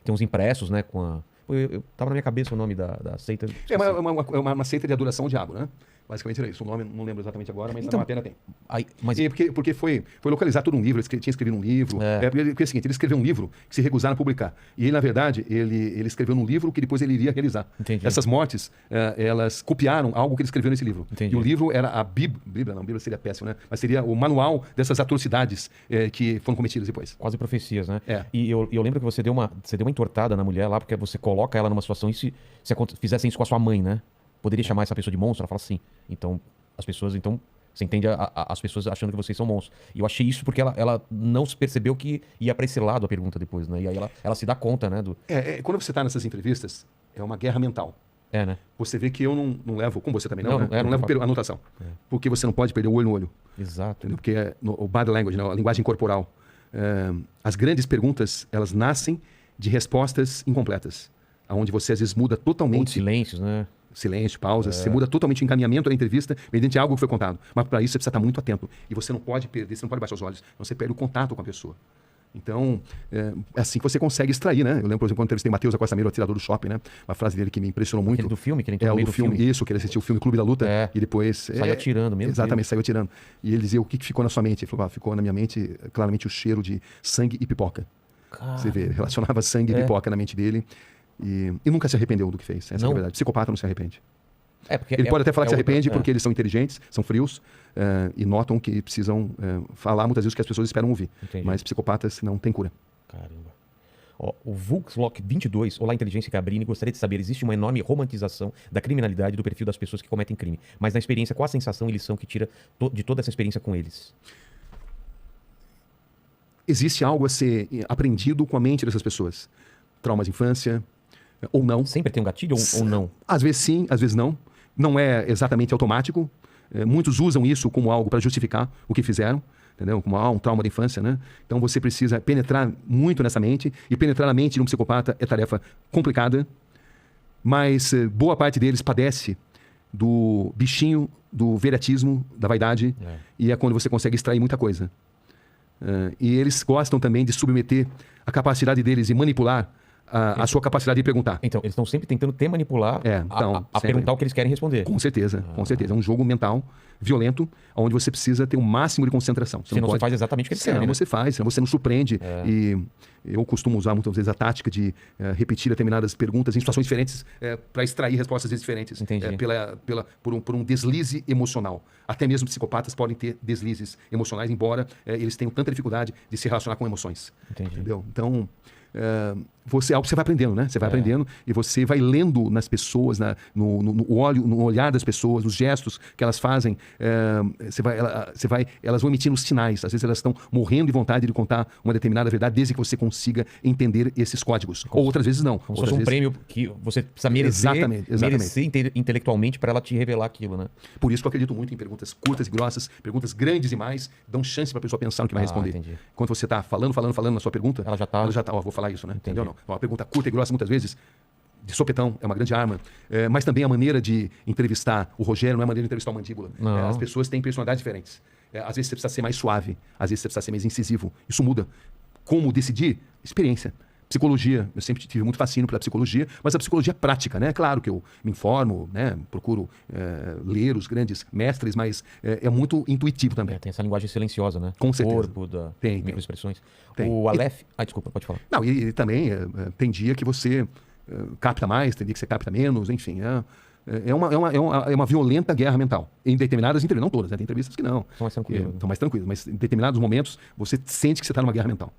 tem uns impressos, né? Tava na minha cabeça o nome da seita. Uma seita de adoração ao diabo, né? Basicamente era isso. O nome não lembro exatamente agora, mas Então, na pena tem. Mas... Porque foi localizar todo um livro, ele tinha escrevido um livro. Porque é o seguinte, ele escreveu um livro que se recusaram a publicar. E ele, na verdade, ele escreveu num livro que depois ele iria realizar. Entendi. Essas mortes, elas copiaram algo que ele escreveu nesse livro. Entendi. E o livro era a Bíblia, não, Bíblia seria péssimo, né? Mas seria o manual dessas atrocidades que foram cometidas depois. Quase profecias, né? É. E eu lembro que você deu uma entortada na mulher lá, porque você coloca ela numa situação, e se fizessem isso com a sua mãe, né? Poderia chamar essa pessoa de monstro? Ela fala assim. Então, você entende as pessoas achando que vocês são monstros. E eu achei isso porque ela não se percebeu que ia pra esse lado a pergunta depois, né? E aí ela se dá conta, né? Quando você tá nessas entrevistas, é uma guerra mental. Né? Você vê que eu não levo, como você também não, né? Não não levo anotação. Porque você não pode perder o olho no olho. Exato. Entendeu? Porque o body language, né? A linguagem corporal. As grandes perguntas, elas nascem de respostas incompletas. Onde você às vezes muda totalmente. Ou de silêncios, né? Silêncio, pausas. Você muda totalmente o encaminhamento da entrevista mediante algo que foi contado. Mas para isso você precisa estar muito atento. E você não pode perder, você não pode baixar os olhos. Você perde o contato com a pessoa. Então, é assim que você consegue extrair, né? Eu lembro, por exemplo, quando entrevistei o Matheus Acosta Meiro, o atirador do shopping, né? Uma frase dele que me impressionou muito. Aquele do filme, que ele entrou no meio do filme. Isso, que ele assistiu o filme Clube da Luta. E depois... Saiu atirando mesmo. Exatamente, saiu atirando. E ele dizia, o que ficou na sua mente? Ele falou, ficou na minha mente, claramente, o cheiro de sangue e pipoca. Você vê, relacionava sangue e pipoca na mente dele. E nunca se arrependeu do que fez. Essa é a verdade. Psicopata não se arrepende. Ele pode até falar que se arrepende porque eles são inteligentes, são frios e notam que precisam falar muitas vezes o que as pessoas esperam ouvir. Entendi. Mas psicopatas não têm cura. Caramba. O Vulkslock 22, olá Inteligência Cabrini, gostaria de saber, existe uma enorme romantização da criminalidade do perfil das pessoas que cometem crime, mas na experiência, qual a sensação e lição que tira de toda essa experiência com eles? Existe algo a ser aprendido com a mente dessas pessoas. Traumas de infância, ou não. Sempre tem um gatilho ou não? Às vezes sim, às vezes não. Não é exatamente automático. Muitos usam isso como algo para justificar o que fizeram, entendeu? Como um trauma da infância, né? Então você precisa penetrar muito nessa mente, e penetrar na mente de um psicopata é tarefa complicada, mas boa parte deles padece do bichinho, do veratismo, da vaidade, e é quando você consegue extrair muita coisa. E eles gostam também de submeter a capacidade deles de manipular a sua capacidade de perguntar. Então, eles estão sempre tentando te manipular a perguntar o que eles querem responder. Com certeza, com certeza. É um jogo mental violento, onde você precisa ter um máximo de concentração. Senão você faz exatamente o que eles querem. Senão você faz, senão você não surpreende. E eu costumo usar muitas vezes a tática de repetir determinadas perguntas em situações diferentes para extrair respostas diferentes. Entendi. Por um deslize emocional. Até mesmo psicopatas podem ter deslizes emocionais, embora eles tenham tanta dificuldade de se relacionar com emoções. Entendi. Entendeu? Então... é algo que você vai aprendendo, né? Você vai aprendendo e você vai lendo nas pessoas, no olhar das pessoas, nos gestos que elas fazem. Elas vão emitindo sinais. Às vezes elas estão morrendo de vontade de contar uma determinada verdade, desde que você consiga entender esses códigos. Ou outras vezes não. Como se fosse um prêmio que você precisa merecer, merecer intelectualmente para ela te revelar aquilo, né? Por isso que eu acredito muito em perguntas curtas e grossas, perguntas grandes demais, dão chance para a pessoa pensar no que vai responder. Entendi. Quando você está falando na sua pergunta, ela já está, vou falar isso, né? Entendeu? Não. Uma pergunta curta e grossa, muitas vezes, de sopetão, é uma grande arma. Mas também a maneira de entrevistar o Rogério não é a maneira de entrevistar o Mandíbula. As pessoas têm personalidades diferentes. Às vezes você precisa ser mais suave, às vezes você precisa ser mais incisivo. Isso muda. Como decidir? Experiência. Psicologia, eu sempre tive muito fascínio pela psicologia, mas a psicologia prática, né? Claro que eu me informo, né? Procuro ler os grandes mestres, mas é muito intuitivo também. Tem essa linguagem silenciosa, né? Com certeza. Corpo, microexpressões. Tem. O Aleph... desculpa, pode falar. Não, e também tem dia que você capta mais, tem dia que você capta menos, enfim. É uma violenta guerra mental. Em determinadas entrevistas, não todas, né? Tem entrevistas que não. São mais tranquilas. Estão mais tranquilas, mas em determinados momentos você sente que você está numa guerra mental.